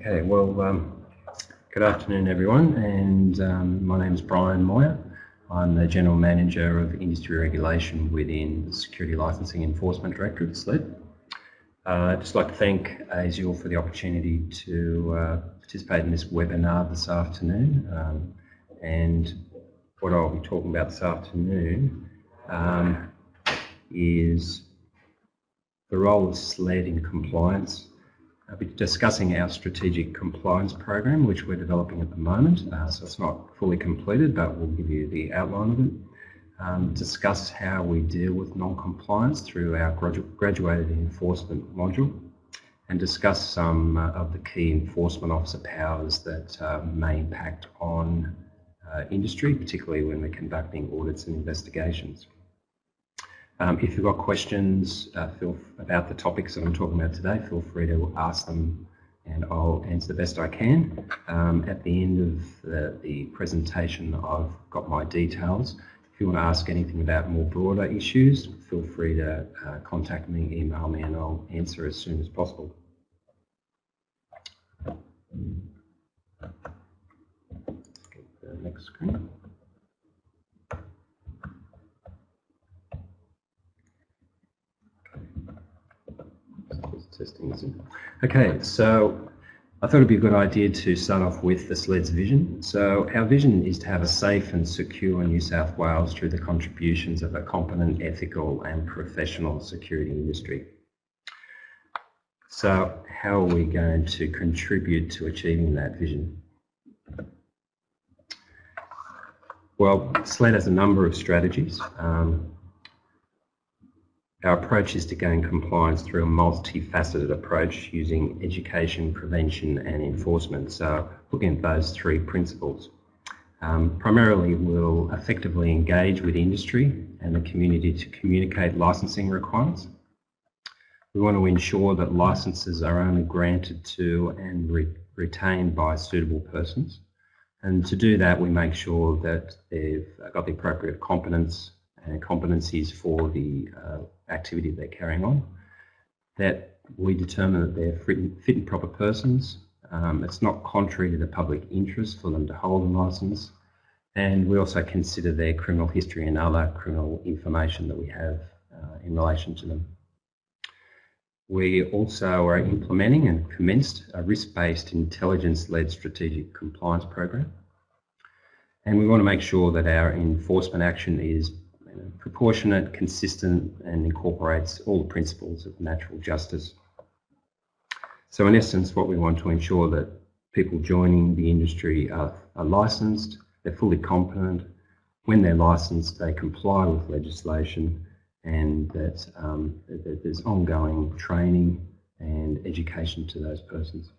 Okay, well, good afternoon everyone, and my name is Brian Moir. I'm the General Manager of Industry Regulation within the Security Licensing Enforcement Directorate, SLED. I'd just like to thank ASIAL for the opportunity to participate in this webinar this afternoon, and what I'll be talking about this afternoon is the role of SLED in compliance. I'll be discussing our strategic compliance program, which we're developing at the moment. So it's not fully completed, but we'll give you the outline of it. Discuss how we deal with non-compliance through our graduated enforcement module, and discuss some of the key enforcement officer powers that may impact on industry, particularly when we're conducting audits and investigations. If you've got questions about the topics that I'm talking about today, feel free to ask them and I'll answer the best I can. At the end of the presentation, I've got my details. If you want to ask anything about more broader issues, feel free to contact me, email me, and I'll answer as soon as possible. Let's get the next screen. Okay, so I thought it'd be a good idea to start off with the SLED's vision. So our vision is to have a safe and secure New South Wales through the contributions of a competent, ethical and professional security industry. So how are we going to contribute to achieving that vision? Well, SLED has a number of strategies. Our approach is to gain compliance through a multifaceted approach using education, prevention and enforcement. So looking at those three principles. Primarily we'll effectively engage with industry and the community to communicate licensing requirements. We want to ensure that licenses are only granted to and retained by suitable persons. And to do that, we make sure that they've got the appropriate competence and competencies for the activity they're carrying on, that we determine that they're fit and proper persons. It's not contrary to the public interest for them to hold a licence, and we also consider their criminal history and other criminal information that we have in relation to them. We also are implementing and commenced a risk-based intelligence-led strategic compliance program, and we want to make sure that our enforcement action is proportionate, consistent and incorporates all the principles of natural justice. So in essence, what we want to ensure that people joining the industry are licensed, they're fully competent. When they're licensed, they comply with legislation, and that there's ongoing training and education to those persons.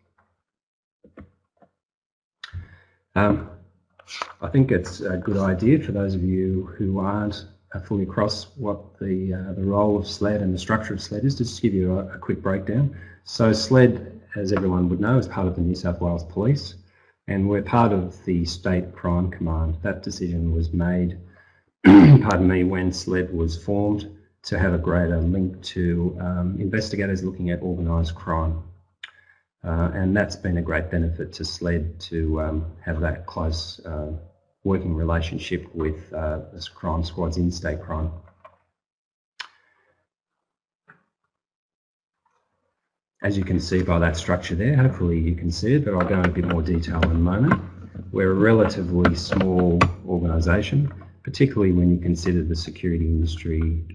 I think it's a good idea for those of you who aren't fully across what the role of SLED and the structure of SLED is, just to give you a quick breakdown. So SLED, as everyone would know, is part of the New South Wales Police, and we're part of the State Crime Command. That decision was made, pardon me, when SLED was formed to have a greater link to investigators looking at organised crime. And that's been a great benefit to SLED to have that close working relationship with crime squads in state crime. As you can see by that structure there, hopefully you can see it, but I'll go into a bit more detail in a moment. We're a relatively small organisation, particularly when you consider the security industry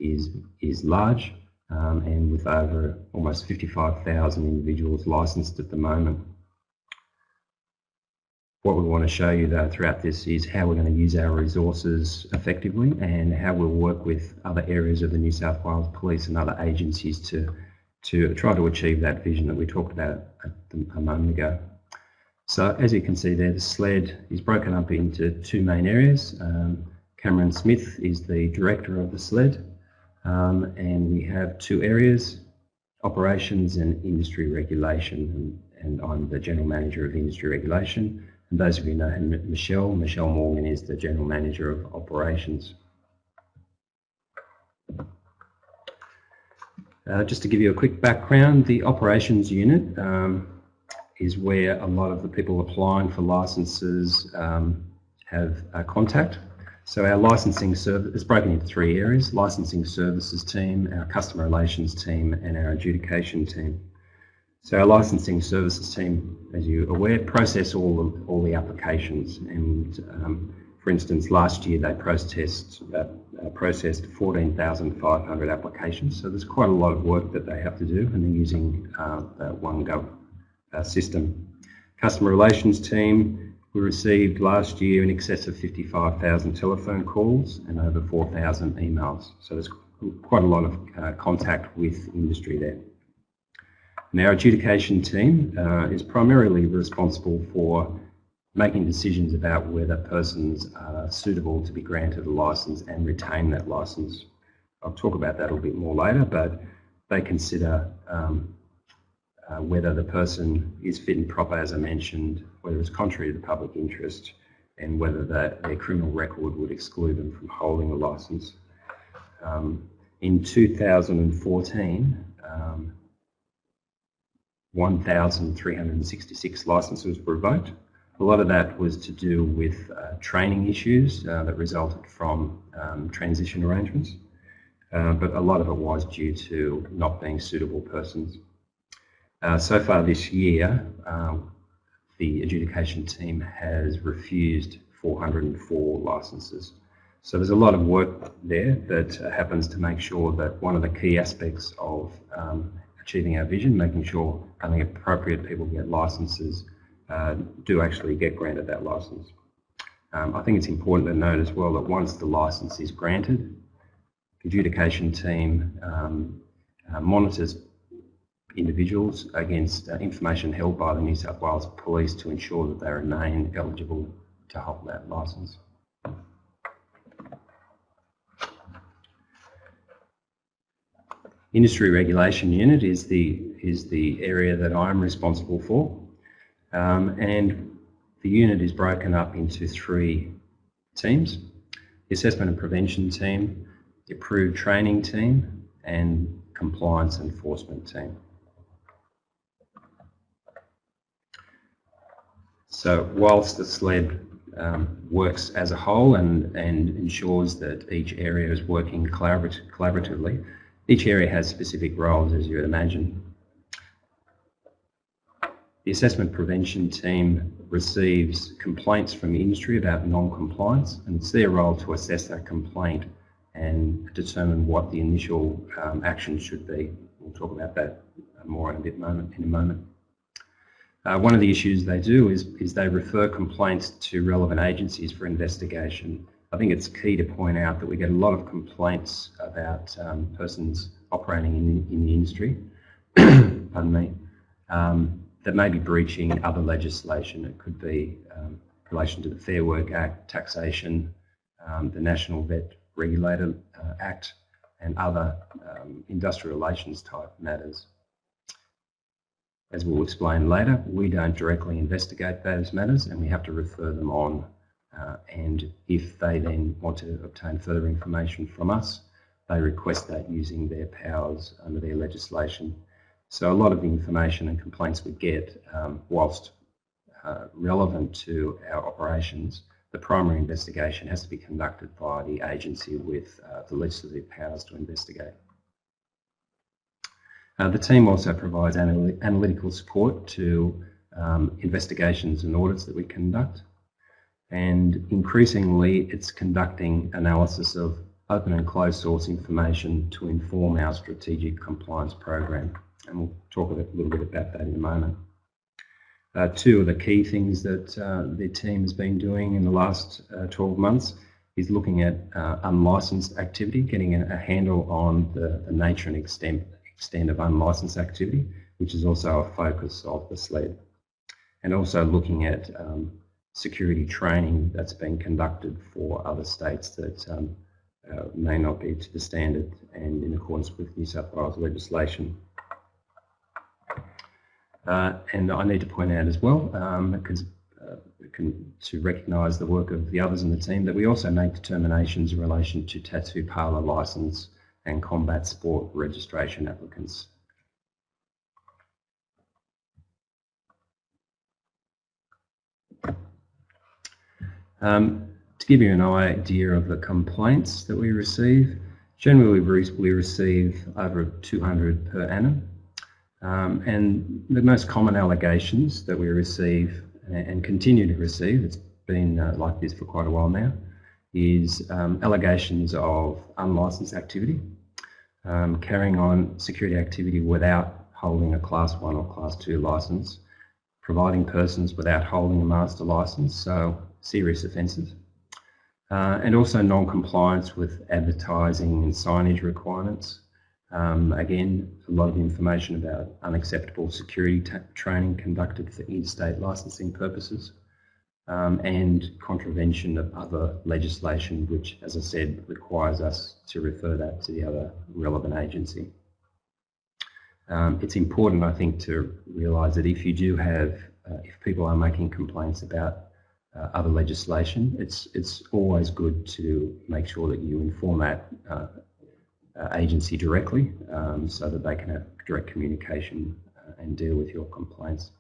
is large, and with over almost 55,000 individuals licensed at the moment. What we want to show you though throughout this is how we're going to use our resources effectively and how we'll work with other areas of the New South Wales Police and other agencies to try to achieve that vision that we talked about a moment ago. So as you can see there, the SLED is broken up into two main areas. Cameron Smith is the director of the SLED, and we have two areas, operations and industry regulation, and I'm the general manager of industry regulation. And those of you know Michelle Morgan is the General Manager of Operations. Just to give you a quick background, the operations unit is where a lot of the people applying for licences have contact. So our licensing service is broken into three areas: licensing services team, our customer relations team, and our adjudication team. So our licensing services team, as you're aware, process all the applications, and for instance, last year they processed 14,500 applications. So there's quite a lot of work that they have to do, and they're using the OneGov system. Customer relations team, we received last year in excess of 55,000 telephone calls and over 4,000 emails. So there's quite a lot of contact with industry there. And our adjudication team is primarily responsible for making decisions about whether persons are suitable to be granted a licence and retain that licence. I'll talk about that a little bit more later, but they consider whether the person is fit and proper, as I mentioned, whether it's contrary to the public interest, and whether their criminal record would exclude them from holding a licence. In 2014, 1,366 licences were revoked. A lot of that was to do with training issues that resulted from transition arrangements, but a lot of it was due to not being suitable persons. So far this year, the adjudication team has refused 404 licences. So there's a lot of work there that happens to make sure that one of the key aspects of achieving our vision, making sure only appropriate people get licences, do actually get granted that licence. I think it's important to note as well that once the licence is granted, the adjudication team monitors individuals against information held by the New South Wales Police to ensure that they remain eligible to hold that licence. Industry Regulation Unit is the area that I'm responsible for, and the unit is broken up into three teams: the Assessment and Prevention Team, the Approved Training Team, and Compliance Enforcement Team. So whilst the SLED works as a whole and ensures that each area is working collaboratively, each area has specific roles, as you would imagine. The Assessment Prevention Team receives complaints from the industry about non-compliance, and it's their role to assess that complaint and determine what the initial action should be. We'll talk about that more in a moment. One of the issues they do is they refer complaints to relevant agencies for investigation. I think it's key to point out that we get a lot of complaints about persons operating in the industry pardon me, that may be breaching other legislation. It could be in relation to the Fair Work Act, taxation, the National Vet Regulator Act, and other industrial relations type matters. As we'll explain later, we don't directly investigate those matters, and we have to refer them on. And if they then want to obtain further information from us, they request that using their powers under their legislation. So a lot of the information and complaints we get, whilst relevant to our operations, the primary investigation has to be conducted by the agency with the legislative powers to investigate. The team also provides analytical support to investigations and audits that we conduct, and increasingly it's conducting analysis of open and closed source information to inform our strategic compliance program, and we'll talk a little bit about that in a moment. Two of the key things that the team has been doing in the last 12 months is looking at unlicensed activity, getting a handle on the nature and extent of unlicensed activity, which is also a focus of the SLED, and also looking at security training that's been conducted for other states that may not be to the standard and in accordance with New South Wales legislation. And I need to point out as well, because to recognise the work of the others in the team, that we also make determinations in relation to tattoo parlour licence and combat sport registration applicants. To give you an idea of the complaints that we receive, generally we receive over 200 per annum. And the most common allegations that we receive and continue to receive, it's been like this for quite a while now, is allegations of unlicensed activity, carrying on security activity without holding a Class 1 or Class 2 licence, providing persons without holding a master licence, so serious offences, and also non-compliance with advertising and signage requirements. Again, a lot of information about unacceptable security training conducted for interstate licensing purposes, and contravention of other legislation, which, as I said, requires us to refer that to the other relevant agency. It's important, I think, to realise that if you do have, if people are making complaints about other legislation, it's always good to make sure that you inform that agency directly, so that they can have direct communication and deal with your complaints.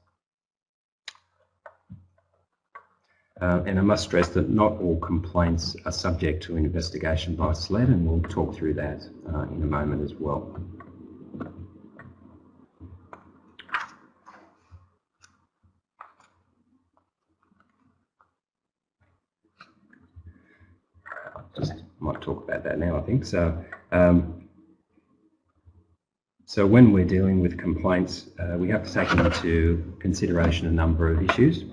And I must stress that not all complaints are subject to investigation by SLED, and we'll talk through that in a moment as well. Just might talk about that now, I think. So when we're dealing with complaints, we have to take into consideration a number of issues.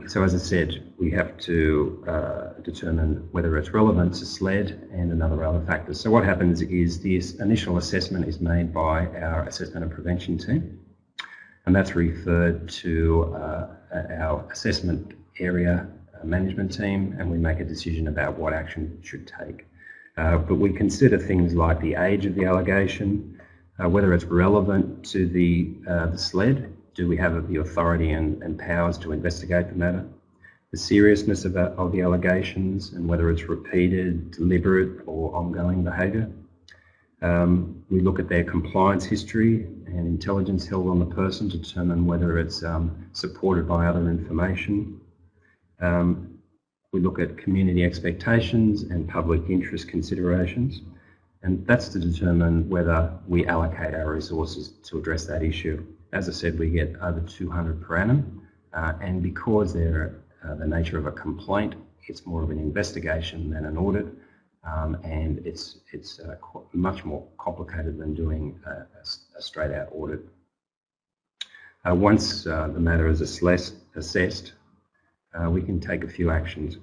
So as I said, we have to determine whether it's relevant to SLED and another other factors. So what happens is this initial assessment is made by our assessment and prevention team, and that's referred to our assessment area management team, and we make a decision about what action should take. But we consider things like the age of the allegation, whether it's relevant to the SLED. Do we have the authority and powers to investigate the matter? The seriousness of the allegations and whether it's repeated, deliberate or ongoing behaviour. We look at their compliance history and intelligence held on the person to determine whether it's supported by other information. We look at community expectations and public interest considerations, and that's to determine whether we allocate our resources to address that issue. As I said, we get over 200 per annum, and because they're the nature of a complaint, it's more of an investigation than an audit, and it's much more complicated than doing a straight-out audit. Once the matter is assessed, we can take a few actions.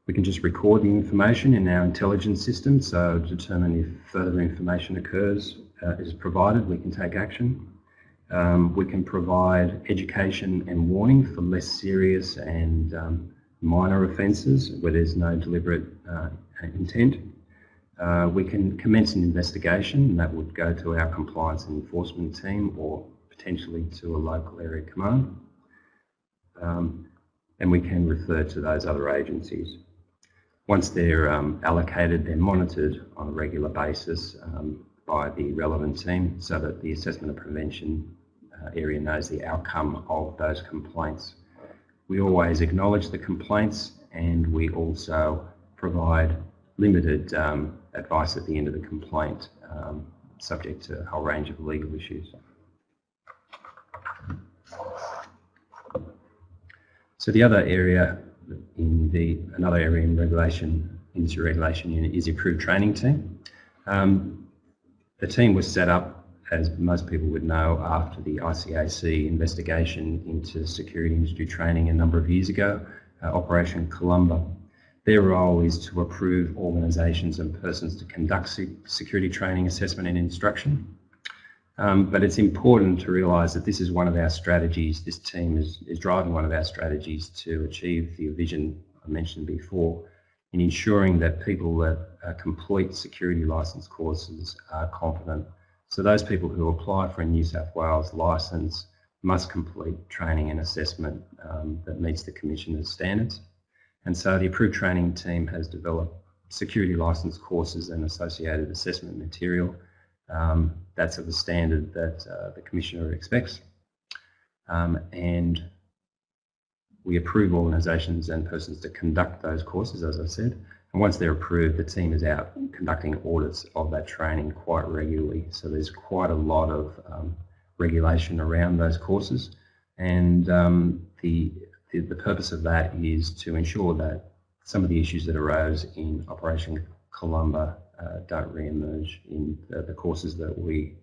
We can just record the information in our intelligence system, so determine if further information is provided, we can take action. We can provide education and warning for less serious and minor offences where there's no deliberate intent. We can commence an investigation, and that would go to our compliance and enforcement team or potentially to a local area command. And we can refer to those other agencies. Once they're allocated, they're monitored on a regular basis by the relevant team so that the assessment and prevention area knows the outcome of those complaints. We always acknowledge the complaints, and we also provide limited advice at the end of the complaint, subject to a whole range of legal issues. So the other area another area in industry regulation unit is the approved training team. The team was set up, as most people would know, after the ICAC investigation into security industry training a number of years ago, Operation Columba. Their role is to approve organisations and persons to conduct security training, assessment and instruction. But it's important to realise that this is one of our strategies. This team is driving one of our strategies to achieve the vision I mentioned before, in ensuring that people that complete security licence courses are competent. So those people who apply for a New South Wales licence must complete training and assessment that meets the Commissioner's standards. And so the approved training team has developed security licence courses and associated assessment material that's of the standard that the Commissioner expects. And we approve organisations and persons to conduct those courses, as I said, and once they're approved, the team is out conducting audits of that training quite regularly. So there's quite a lot of regulation around those courses, and the purpose of that is to ensure that some of the issues that arose in Operation Columba don't re-emerge in the courses that we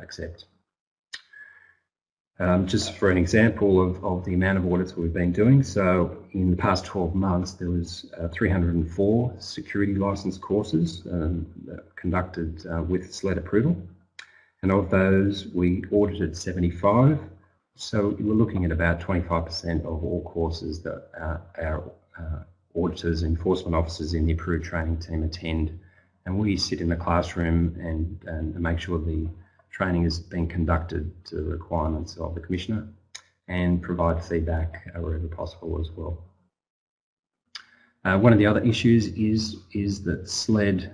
accept. Just for an example of the amount of audits we've been doing, so in the past 12 months there was 304 security licence courses conducted with SLED approval, and of those we audited 75, so we're looking at about 25% of all courses that our auditors, enforcement officers in the approved training team attend, and we sit in the classroom and make sure the training is being conducted to the requirements of the Commissioner and provide feedback wherever possible as well. One of the other issues is that SLED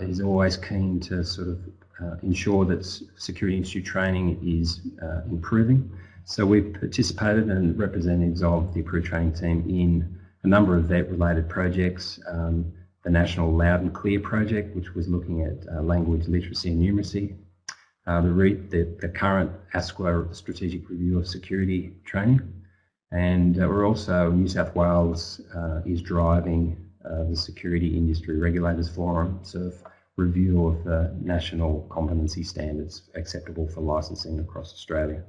is always keen to sort of ensure that security industry training is improving. So we've participated and representatives of the approved training team in a number of vet-related projects. The National Loud and Clear project, which was looking at language literacy and numeracy. The current ASIAL Strategic Review of Security Training, and we're also, New South Wales is driving the Security Industry Regulators Forum, sort of review of the national competency standards acceptable for licensing across Australia.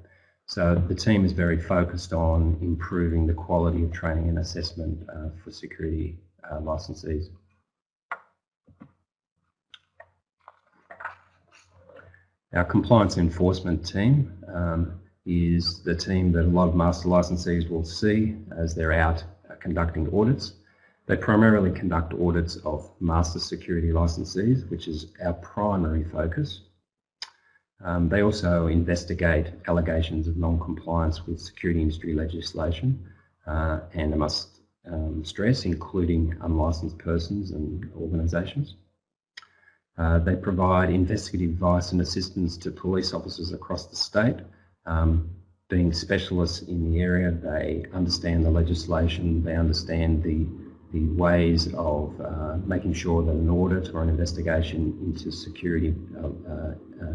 So the team is very focused on improving the quality of training and assessment for security licensees. Our compliance enforcement team is the team that a lot of master licensees will see as they're out conducting audits. They primarily conduct audits of master security licensees, which is our primary focus. They also investigate allegations of non-compliance with security industry legislation, and I must stress, including unlicensed persons and organisations. They provide investigative advice and assistance to police officers across the state. Being specialists in the area, they understand the legislation, they understand the ways of making sure that an audit or an investigation into security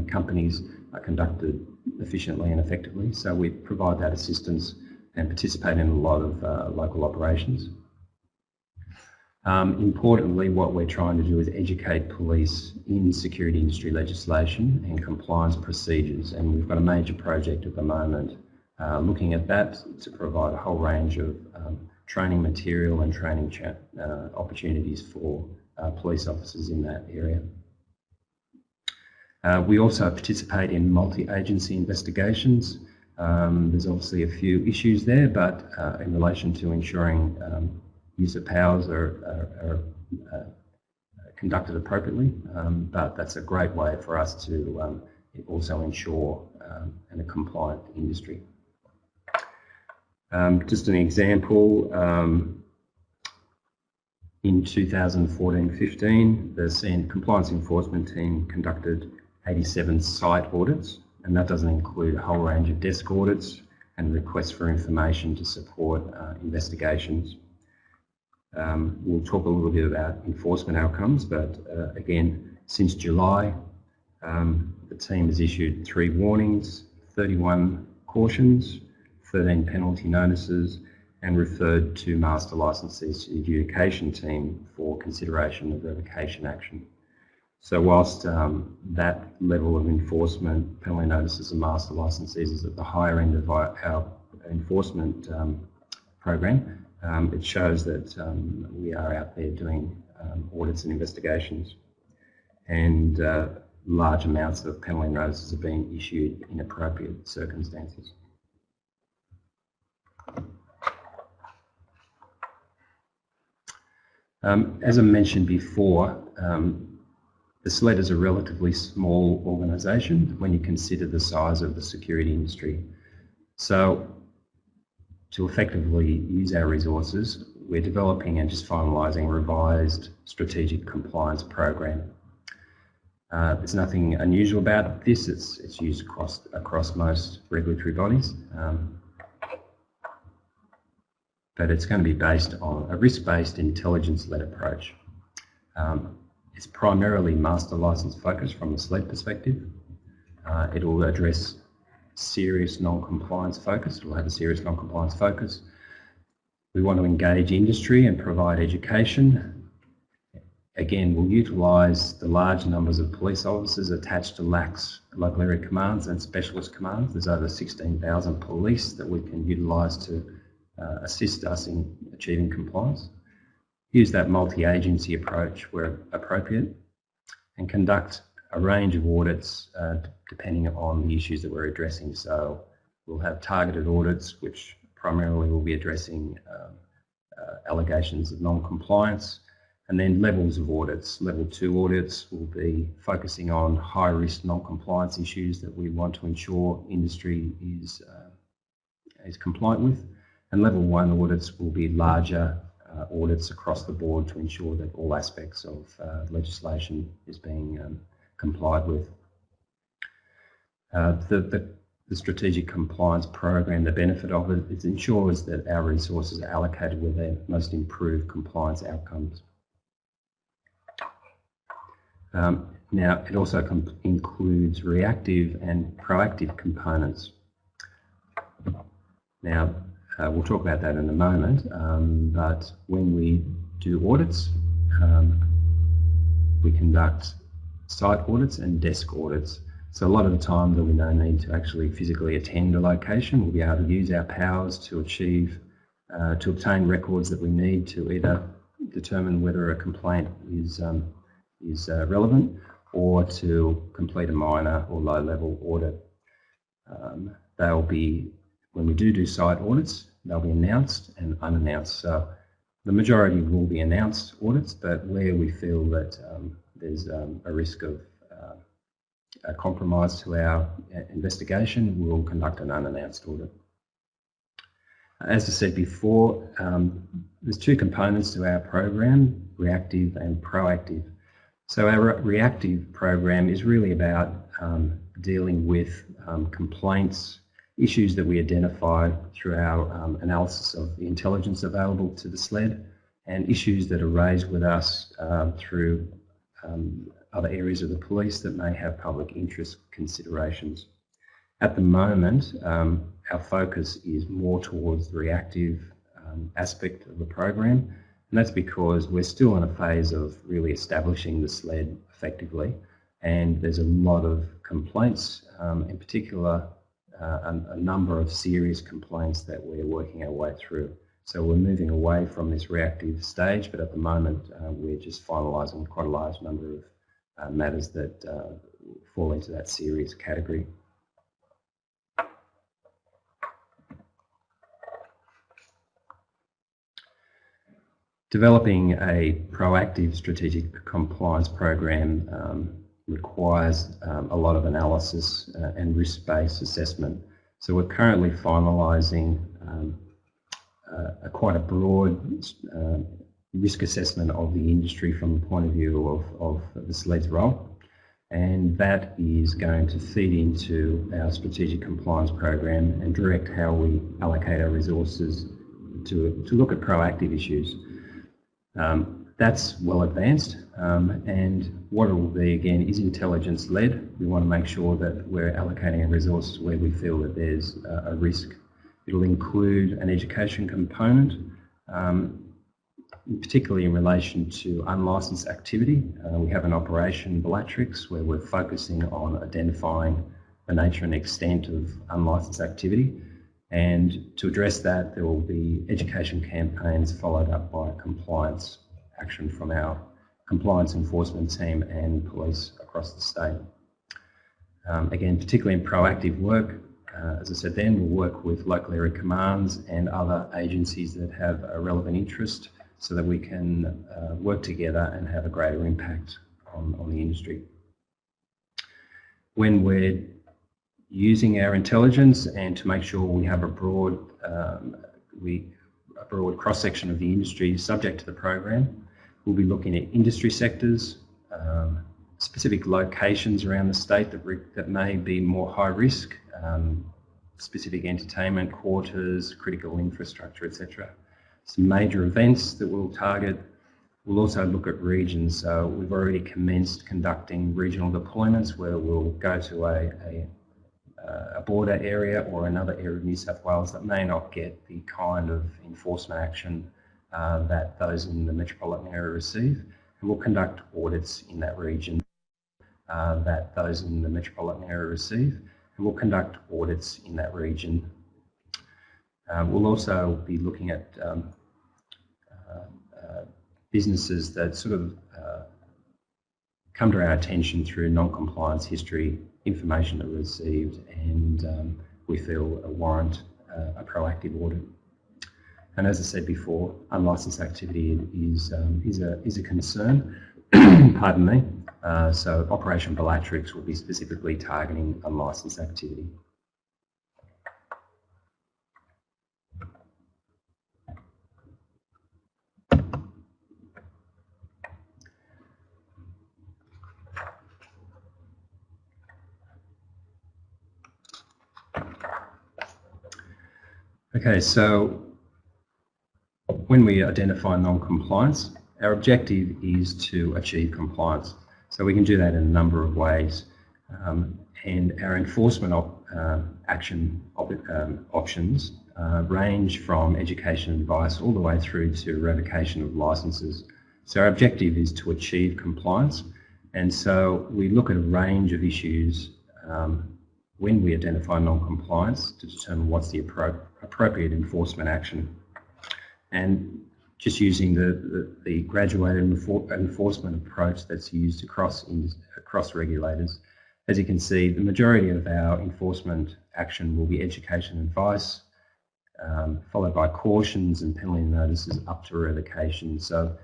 companies are conducted efficiently and effectively. So we provide that assistance and participate in a lot of local operations. Importantly, what we're trying to do is educate police in security industry legislation and compliance procedures, and we've got a major project at the moment looking at that to provide a whole range of training material and training opportunities for police officers in that area. We also participate in multi-agency investigations. There's obviously a few issues there, but in relation to ensuring use of powers are conducted appropriately, but that's a great way for us to also ensure a compliant industry. Just an example, in 2014-15, the Compliance Enforcement Team conducted 87 site audits, and that doesn't include a whole range of desk audits and requests for information to support investigations. We'll talk a little bit about enforcement outcomes, but again, since July, the team has issued 3 warnings, 31 cautions, 13 penalty notices, and referred 2 master licensees to the adjudication team for consideration of revocation action. So whilst that level of enforcement, penalty notices and master licensees, is at the higher end of our enforcement program, it shows that we are out there doing audits and investigations, and large amounts of penalty notices are being issued in appropriate circumstances. As I mentioned before, the SLED is a relatively small organisation when you consider the size of the security industry. So to effectively use our resources, we're developing and just finalising a revised strategic compliance program. There's nothing unusual about this. It's used across most regulatory bodies. but it's going to be based on a risk-based, intelligence-led approach. It's primarily master license focused from the SLED perspective. It will address serious non-compliance focus. It will have a serious non-compliance focus. We want to engage industry and provide education. Again, we'll utilise the large numbers of police officers attached to LAC's local area commands and specialist commands. There's over 16,000 police that we can utilise to assist us in achieving compliance. Use that multi-agency approach where appropriate, and conduct a range of audits depending on the issues that we're addressing. So we'll have targeted audits which primarily will be addressing allegations of non-compliance, and then levels of audits. Level 2 audits will be focusing on high-risk non-compliance issues that we want to ensure industry is compliant with, and Level 1 audits will be larger audits across the board to ensure that all aspects of legislation is being complied with. The strategic compliance program, the benefit of it ensures that our resources are allocated with their most improved compliance outcomes. Now, it also includes reactive and proactive components. Now, we'll talk about that in a moment, but when we do audits, we conduct site audits and desk audits. So a lot of the time there'll be no need to actually physically attend a location. We'll be able to use our powers to obtain records that we need to either determine whether a complaint is relevant, or to complete a minor or low-level audit. They'll be, when we do site audits, they'll be announced and unannounced. So the majority will be announced audits, but where we feel that there's a risk of a compromise to our investigation, we'll conduct an unannounced audit. As I said before, there's two components to our program, reactive and proactive. So our reactive program is really about dealing with complaints, issues that we identify through our analysis of the intelligence available to the SLED, and issues that are raised with us through other areas of the police that may have public interest considerations. At the moment, our focus is more towards the reactive aspect of the program, and that's because we're still in a phase of really establishing the SLED effectively, and there's a lot of complaints, in particular a number of serious complaints that we're working our way through. So we're moving away from this reactive stage, but at the moment we're just finalising quite a large number of matters that fall into that serious category. Developing a proactive strategic compliance program requires a lot of analysis and risk-based assessment. So we're currently finalising quite a broad risk assessment of the industry from the point of view of the SLED's role, and that is going to feed into our strategic compliance program and direct how we allocate our resources to look at proactive issues. That's well advanced, and what it will be again is intelligence-led. We want to make sure that we're allocating our resources where we feel that there's a risk. It'll include an education component, particularly in relation to unlicensed activity. We have an operation, Bellatrix, where we're focusing on identifying the nature and extent of unlicensed activity. And to address that, there will be education campaigns followed up by compliance action from our compliance enforcement team and police across the state. Again, particularly in proactive work, as I said then, we'll work with local area commands and other agencies that have a relevant interest so that we can work together and have a greater impact on the industry. When we're using our intelligence and to make sure we have a broad cross-section of the industry subject to the program, we'll be looking at industry sectors, specific locations around the state that may be more high risk, specific entertainment, quarters, critical infrastructure, etc. some major events that we'll target. We'll also look at regions. So we've already commenced conducting regional deployments where we'll go to a border area or another area of New South Wales that may not get the kind of enforcement action that those in the metropolitan area receive. And we'll conduct audits in that region that those in the metropolitan area receive. And we'll conduct audits in that region. We'll also be looking at businesses that sort of come to our attention through non-compliance history, information that we received, and we feel warrant a proactive audit. And as I said before, unlicensed activity is a concern. Pardon me. So Operation Bellatrix will be specifically targeting unlicensed activity. Okay, so when we identify non-compliance, our objective is to achieve compliance. So we can do that in a number of ways. And our enforcement action options range from education advice all the way through to revocation of licences. So our objective is to achieve compliance. And so we look at a range of issues when we identify non-compliance to determine what's the appropriate enforcement action. And just using the graduated enforcement approach that's used across regulators, as you can see, the majority of our enforcement action will be education advice, followed by cautions and penalty notices up to revocation. So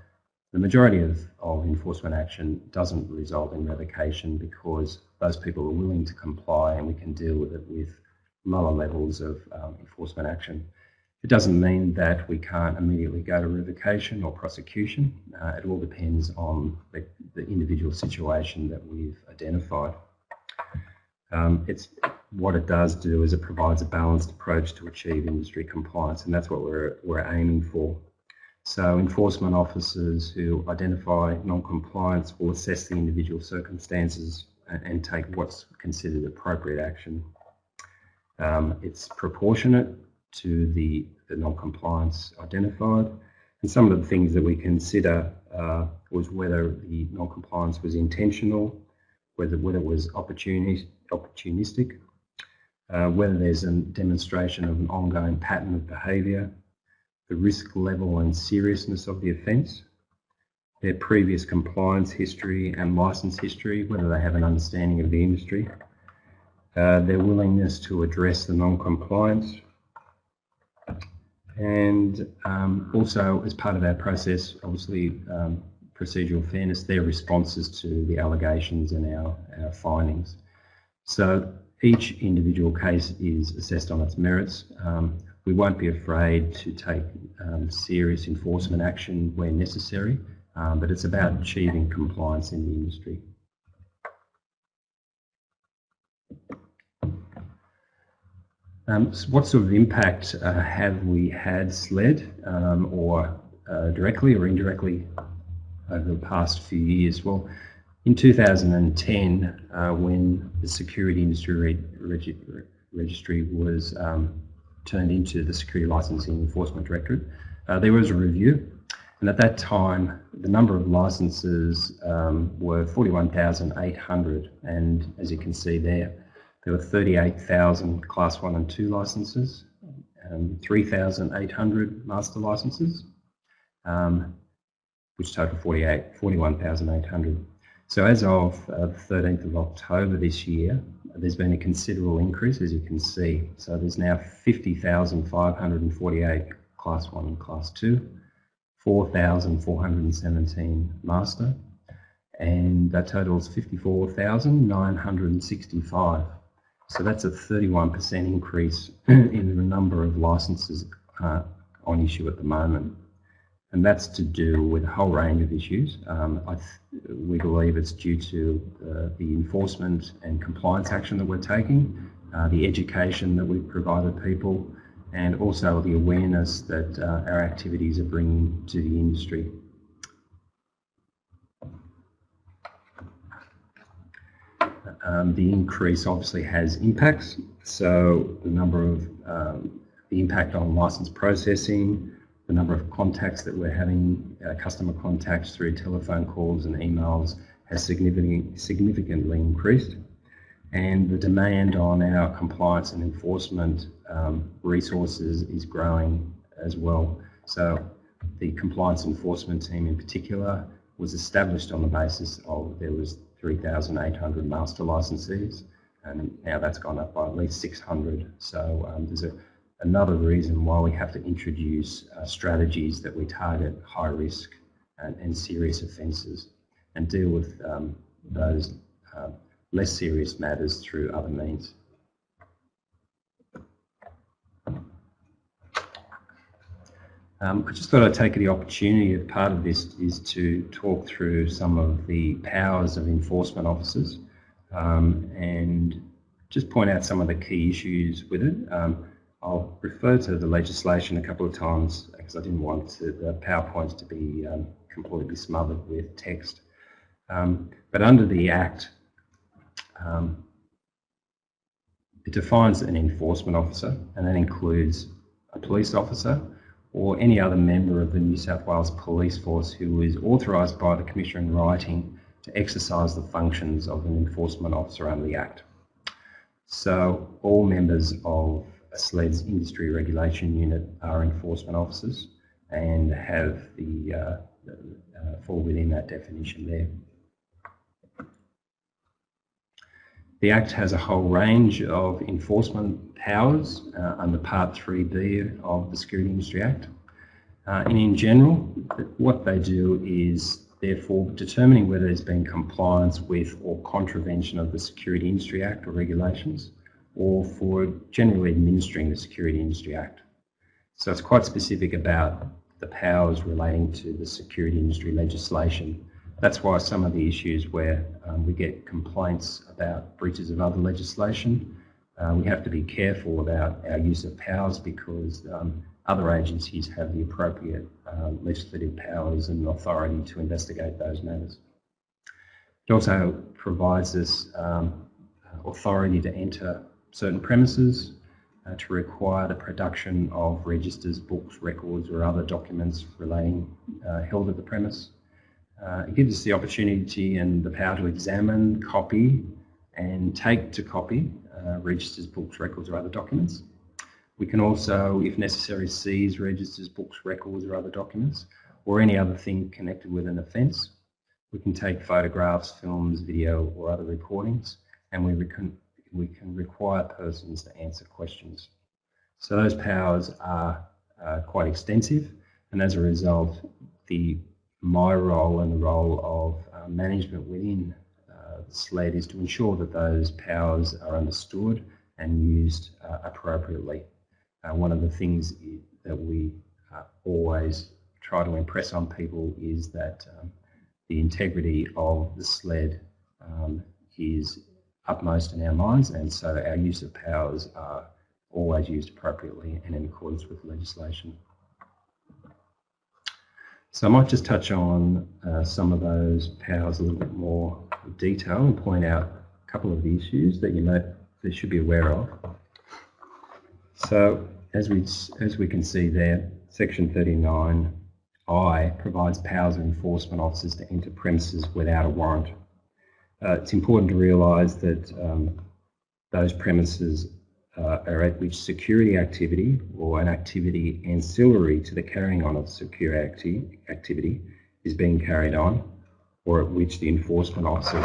the majority of enforcement action doesn't result in revocation because those people are willing to comply and we can deal with it with lower levels of enforcement action. It doesn't mean that we can't immediately go to revocation or prosecution. It all depends on the individual situation that we've identified. What it does do is it provides a balanced approach to achieve industry compliance, and that's what we're aiming for. So enforcement officers who identify non-compliance will assess the individual circumstances and take what's considered appropriate action. It's proportionate to the non-compliance identified, and some of the things that we consider was whether the non-compliance was intentional, whether it was opportunistic, whether there's a demonstration of an ongoing pattern of behaviour, the risk level and seriousness of the offence, their previous compliance history and licence history, whether they have an understanding of the industry, their willingness to address the non-compliance, and also as part of our process, obviously procedural fairness, their responses to the allegations and our findings. So each individual case is assessed on its merits. We won't be afraid to take serious enforcement action where necessary, but it's about achieving compliance in the industry. So what sort of impact have we had SLED or directly or indirectly over the past few years? Well, in 2010, when the Security Industry Registry was turned into the Security Licensing Enforcement Directorate, there was a review, and at that time the number of licences were 41,800, and as you can see there were 38,000 Class 1 and 2 licences, 3,800 master licences, which total 41,800. So as of the 13th of October this year, there's been a considerable increase, as you can see. So there's now 50,548 Class 1 and Class 2, 4,417 master, and that totals 54,965. So that's a 31% increase in the number of licences on issue at the moment. And that's to do with a whole range of issues. We believe it's due to the enforcement and compliance action that we're taking, the education that we've provided people, and also the awareness that our activities are bringing to the industry. The increase obviously has impacts, so the number of the impact on license processing, the number of contacts that we're having, customer contacts through telephone calls and emails has significantly increased, and the demand on our compliance and enforcement resources is growing as well. So the compliance enforcement team in particular was established on the basis of there was 3,800 master licensees, and now that's gone up by at least 600. So there's another reason why we have to introduce strategies that we target high risk and serious offences and deal with those less serious matters through other means. I just thought I'd take the opportunity, as part of this, is to talk through some of the powers of enforcement officers and just point out some of the key issues with it. I'll refer to the legislation a couple of times because I didn't want the PowerPoints to be completely smothered with text. But under the Act, it defines an enforcement officer, and that includes a police officer or any other member of the New South Wales Police Force who is authorised by the Commissioner in writing to exercise the functions of an enforcement officer under the Act. So all members of a SLED's industry regulation unit are enforcement officers and have the fall within that definition there. The Act has a whole range of enforcement powers under Part 3B of the Security Industry Act. And in general, what they do is therefore determining whether there's been compliance with or contravention of the Security Industry Act or regulations, or for generally administering the Security Industry Act. So it's quite specific about the powers relating to the security industry legislation. That's why some of the issues where we get complaints about breaches of other legislation, we have to be careful about our use of powers because other agencies have the appropriate legislative powers and authority to investigate those matters. It also provides us authority to enter certain premises, to require the production of registers, books, records or other documents relating held at the premise. It gives us the opportunity and the power to examine, copy and take to copy registers, books, records or other documents. We can also, if necessary, seize registers, books, records or other documents or any other thing connected with an offence. We can take photographs, films, video or other recordings, and we can require persons to answer questions. So those powers are quite extensive, and as a result, my role and the role of management within SLED is to ensure that those powers are understood and used appropriately. One of the things that we always try to impress on people is that the integrity of the SLED is upmost in our minds, and so our use of powers are always used appropriately and in accordance with legislation. So I might just touch on some of those powers a little bit more in detail and point out a couple of the issues that you should be aware of. So as we can see there, Section 39I provides powers of enforcement officers to enter premises without a warrant. It's important to realise that those premises are at which security activity or an activity ancillary to the carrying on of security activity is being carried on, or at which the enforcement officer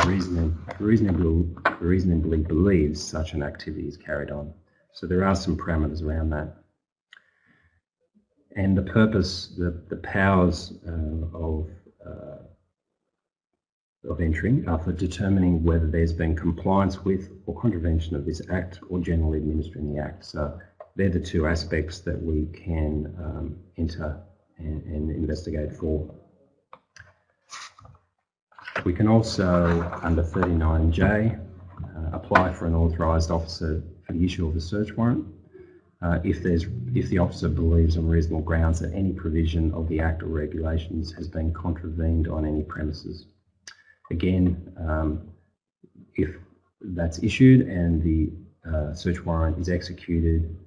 reasonably believes such an activity is carried on. So there are some parameters around that. And the purpose, the powers of entering are for determining whether there's been compliance with or contravention of this Act or generally administering the Act. So they're the two aspects that we can enter and investigate for. We can also, under 39J, apply for an authorised officer for the issue of a search warrant. if the officer believes on reasonable grounds that any provision of the Act or regulations has been contravened on any premises. Again, if that's issued and the search warrant is executed,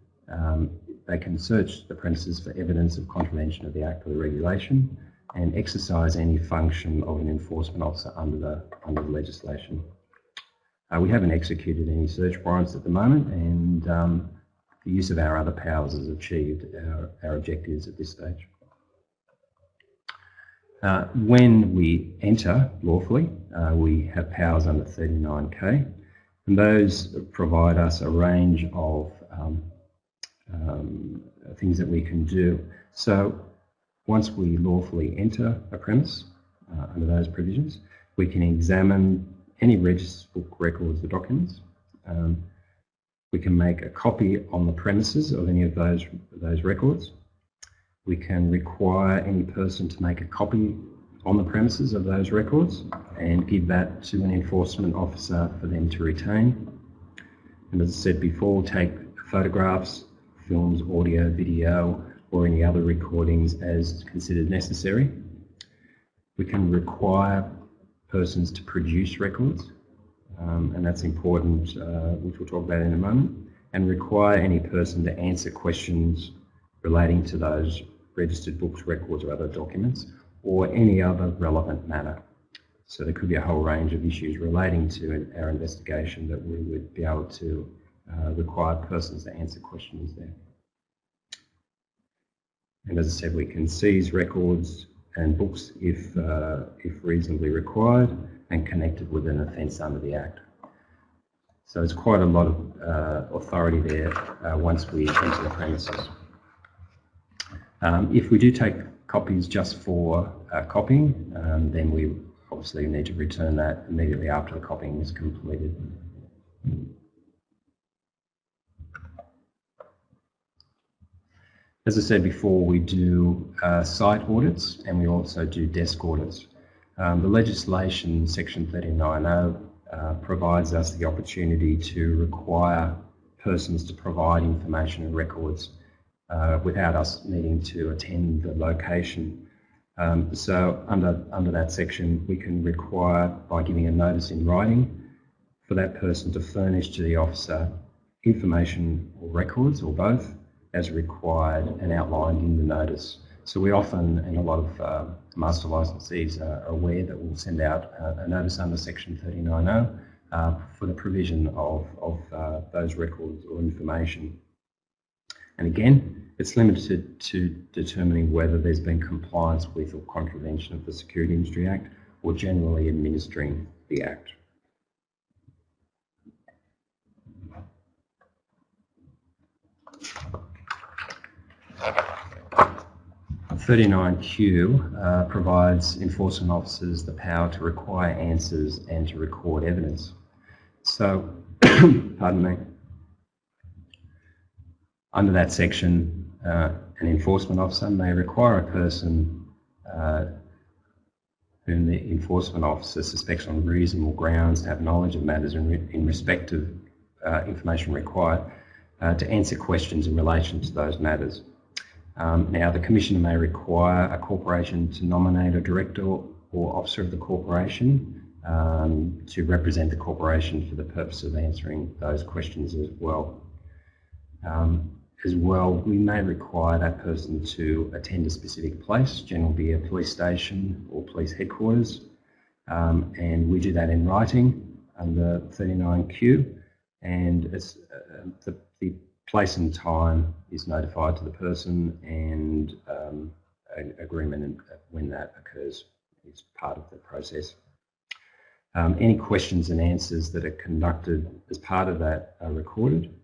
they can search the premises for evidence of contravention of the Act or the regulation and exercise any function of an enforcement officer under the legislation. We haven't executed any search warrants at the moment, and the use of our other powers has achieved our objectives at this stage. When we enter lawfully, we have powers under 39K, and those provide us a range of things that we can do. So once we lawfully enter a premise under those provisions, we can examine any registered book records or documents. We can make a copy on the premises of any of those records. We can require any person to make a copy on the premises of those records and give that to an enforcement officer for them to retain. And as I said before, take photographs, films, audio, video, or any other recordings as considered necessary. We can require persons to produce records, and that's important, which we'll talk about in a moment, and require any person to answer questions relating to those registered books, records, or other documents, or any other relevant matter. So there could be a whole range of issues relating to our investigation that we would be able to require persons to answer questions there. And as I said, we can seize records and books if reasonably required and connected with an offence under the Act. So it's quite a lot of authority there once we enter the premises. If we do take copies just for copying, then we obviously need to return that immediately after the copying is completed. As I said before, we do site audits and we also do desk audits. The legislation, section 39.0, provides us the opportunity to require persons to provide information and records without us needing to attend the location. So under that section, we can require, by giving a notice in writing, for that person to furnish to the officer information or records, or both, as required and outlined in the notice. So we often, and a lot of master licensees are aware that we'll send out a notice under section 39.0 for the provision of those records or information. And again, it's limited to determining whether there's been compliance with or contravention of the Security Industry Act, or generally administering the Act. 39Q provides enforcement officers the power to require answers and to record evidence. So, pardon me, under that section, an enforcement officer may require a person whom the enforcement officer suspects on reasonable grounds to have knowledge of matters in respect of information required to answer questions in relation to those matters. Now, the Commissioner may require a corporation to nominate a director or officer of the corporation to represent the corporation for the purpose of answering those questions as well. We may require that person to attend a specific place, generally be a police station or police headquarters, and we do that in writing under 39Q, and it's, the place and time is notified to the person, and an agreement when that occurs is part of the process. Any questions and answers that are conducted as part of that are recorded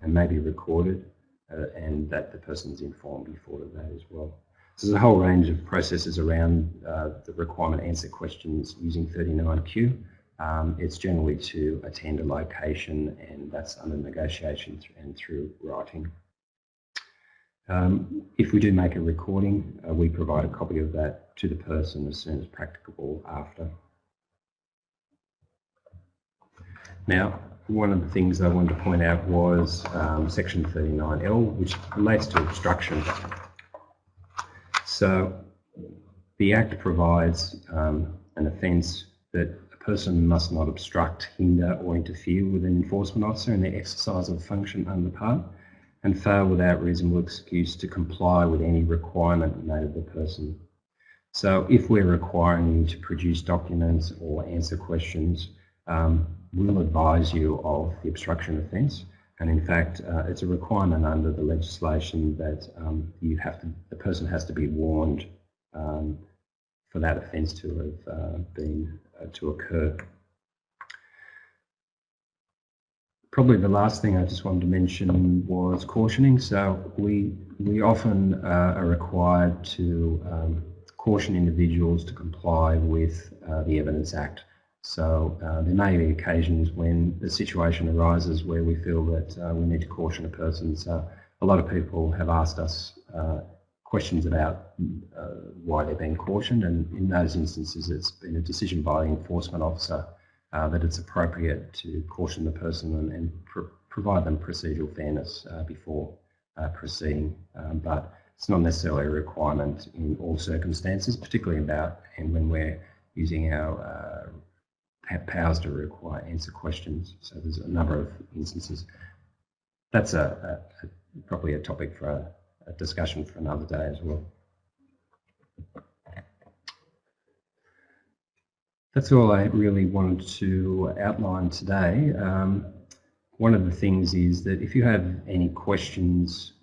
and may be recorded, and that the person's informed before of that as well. So there's a whole range of processes around the requirement to answer questions using 39Q. It's generally to attend a location, and that's under negotiation and through writing. If we do make a recording, we provide a copy of that to the person as soon as practicable after. Now, one of the things I wanted to point out was Section 39L, which relates to obstruction. So the Act provides an offence that a person must not obstruct, hinder or interfere with an enforcement officer in the exercise of function under part, and fail without reasonable excuse to comply with any requirement made of the person. So if we're requiring you to produce documents or answer questions, we'll advise you of the obstruction offence, and in fact it's a requirement under the legislation that the person has to be warned for that offence to have to occur. Probably the last thing I just wanted to mention was cautioning. So we often are required to caution individuals to comply with the Evidence Act. So there may be occasions when the situation arises where we feel that we need to caution a person. So a lot of people have asked us questions about why they're being cautioned, and in those instances it's been a decision by the enforcement officer that it's appropriate to caution the person and provide them procedural fairness before proceeding. But it's not necessarily a requirement in all circumstances, particularly when we're using our powers to require answer questions. So there's a number of instances. That's probably a topic for a discussion for another day as well. That's all I really wanted to outline today. One of the things is that if you have any questions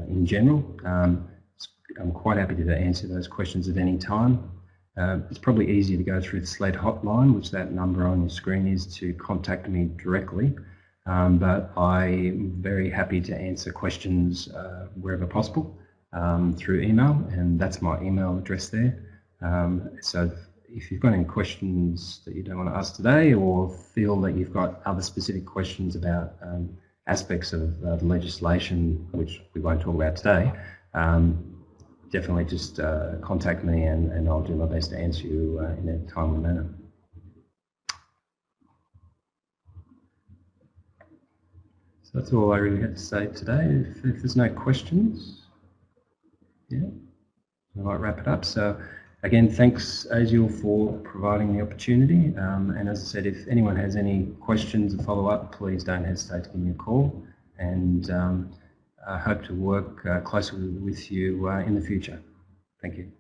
in general, I'm quite happy to answer those questions at any time. It's probably easier to go through the SLED hotline, which that number on your screen is, to contact me directly. But I'm very happy to answer questions wherever possible through email, and that's my email address there. So if you've got any questions that you don't want to ask today, or feel that you've got other specific questions about aspects of the legislation, which we won't talk about today, definitely just contact me and I'll do my best to answer you in a timely manner. So that's all I really had to say today. If there's no questions, yeah, I might wrap it up. So again, thanks ASIAL for providing the opportunity. And as I said, if anyone has any questions or follow up, please don't hesitate to give me a call. And I hope to work closely with you in the future. Thank you.